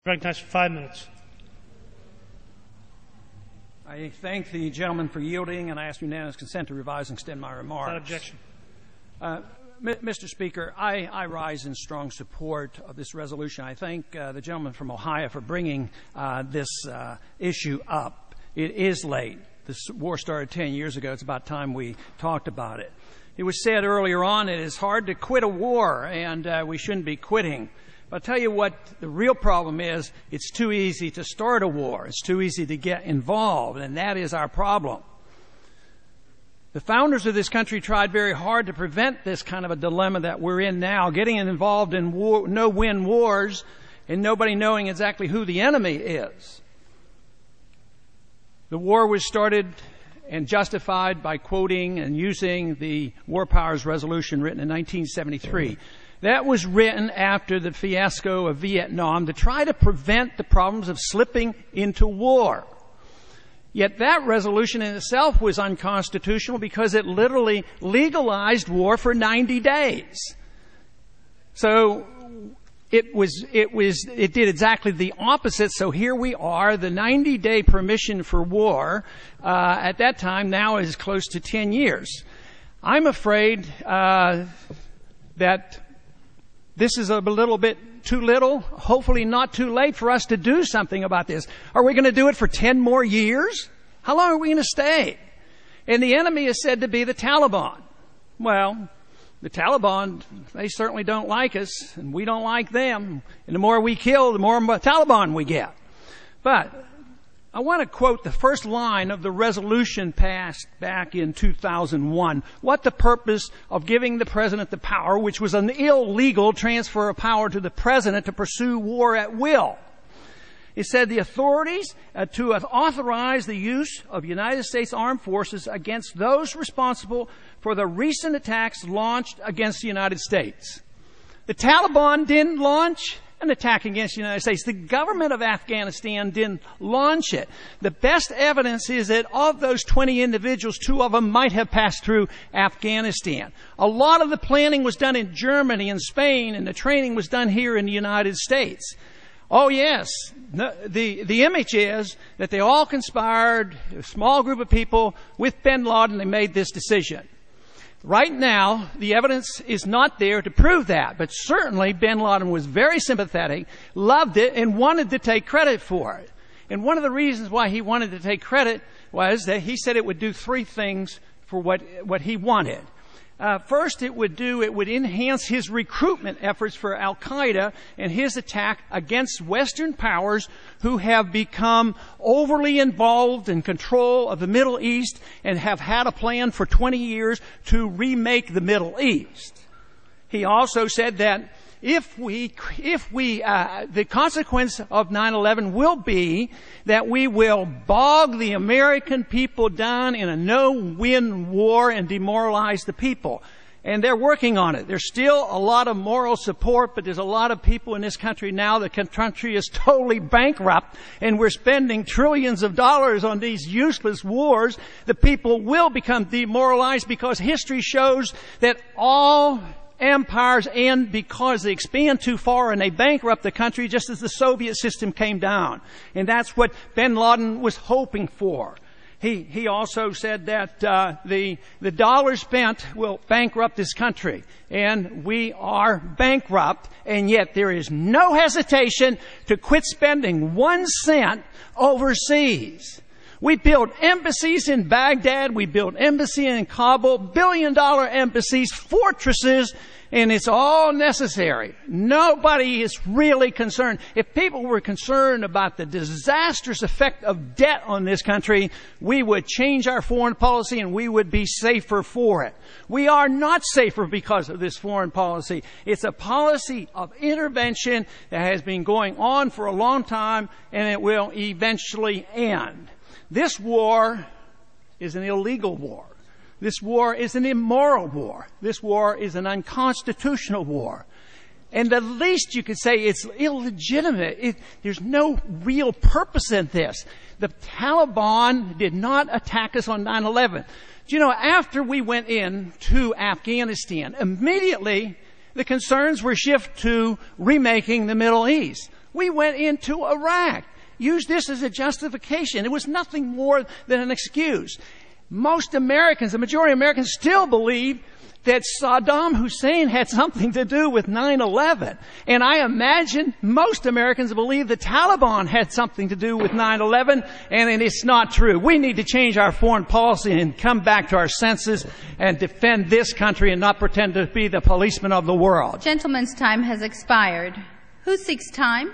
Recognized for 5 minutes. I thank the gentleman for yielding, and I ask unanimous consent to revise and extend my remarks. Without objection. Mr. Speaker, I rise in strong support of this resolution. I thank the gentleman from Ohio for bringing this issue up. It is late. This war started 10 years ago. It's about time we talked about it. It was said earlier on, it is hard to quit a war, and we shouldn't be quitting. But I'll tell you what the real problem is. It's too easy to start a war. It's too easy to get involved, and that is our problem. The founders of this country tried very hard to prevent this kind of a dilemma that we're in now, getting involved in no-win wars and nobody knowing exactly who the enemy is. The war was started and justified by quoting and using the War Powers Resolution written in 1973. That was written after the fiasco of Vietnam to try to prevent the problems of slipping into war. Yet that resolution in itself was unconstitutional because it literally legalized war for 90 days. So it did exactly the opposite. So here we are, the 90-day permission for war at that time now is close to 10 years. I'm afraid that this is a little bit too little, hopefully not too late for us to do something about this. Are we going to do it for 10 more years? How long are we going to stay? And the enemy is said to be the Taliban. Well, the Taliban, they certainly don't like us, and we don't like them. And the more we kill, the more Taliban we get. But I want to quote the first line of the resolution passed back in 2001. What the purpose of giving the president the power, which was an illegal transfer of power to the president to pursue war at will. It said the authorities to authorize the use of United States armed forces against those responsible for the recent attacks launched against the United States. The Taliban didn't launch an attack against the United States. The government of Afghanistan didn't launch it. The best evidence is that of those 20 individuals, 2 of them might have passed through Afghanistan. A lot of the planning was done in Germany and Spain, and the training was done here in the United States. Oh yes, the image is that they all conspired, a small group of people with bin Laden, they made this decision. Right now, the evidence is not there to prove that, but certainly bin Laden was very sympathetic, loved it, and wanted to take credit for it. And one of the reasons why he wanted to take credit was that he said it would do 3 things for what he wanted. First, it would enhance his recruitment efforts for Al-Qaeda and his attack against Western powers who have become overly involved in control of the Middle East and have had a plan for 20 years to remake the Middle East. He also said that the consequence of 9/11 will be that we will bog the American people down in a no-win war and demoralize the people. And they're working on it. There's still a lot of moral support, but there's a lot of people in this country now. The country is totally bankrupt, and we're spending trillions of dollars on these useless wars. The people will become demoralized because history shows that all empires end because they expand too far and they bankrupt the country, just as the Soviet system came down. And that's what bin Laden was hoping for. He also said that the dollar spent will bankrupt this country. And we are bankrupt, and yet there is no hesitation to quit spending 1 cent overseas. We built embassies in Baghdad. We built embassy in Kabul, billion-dollar embassies, fortresses, and it's all necessary. Nobody is really concerned. If people were concerned about the disastrous effect of debt on this country, we would change our foreign policy and we would be safer for it. We are not safer because of this foreign policy. It's a policy of intervention that has been going on for a long time, and it will eventually end. This war is an illegal war. This war is an immoral war. This war is an unconstitutional war. And the least you could say, it's illegitimate. There's no real purpose in this. The Taliban did not attack us on 9/11. Do you know, after we went into Afghanistan, immediately the concerns were shifted to remaking the Middle East. We went into Iraq. Used this as a justification. It was nothing more than an excuse. Most Americans, the majority of Americans, still believe that Saddam Hussein had something to do with 9/11. And I imagine most Americans believe the Taliban had something to do with 9/11, and it's not true. We need to change our foreign policy and come back to our senses and defend this country and not pretend to be the policeman of the world. Gentleman's time has expired. Who seeks time?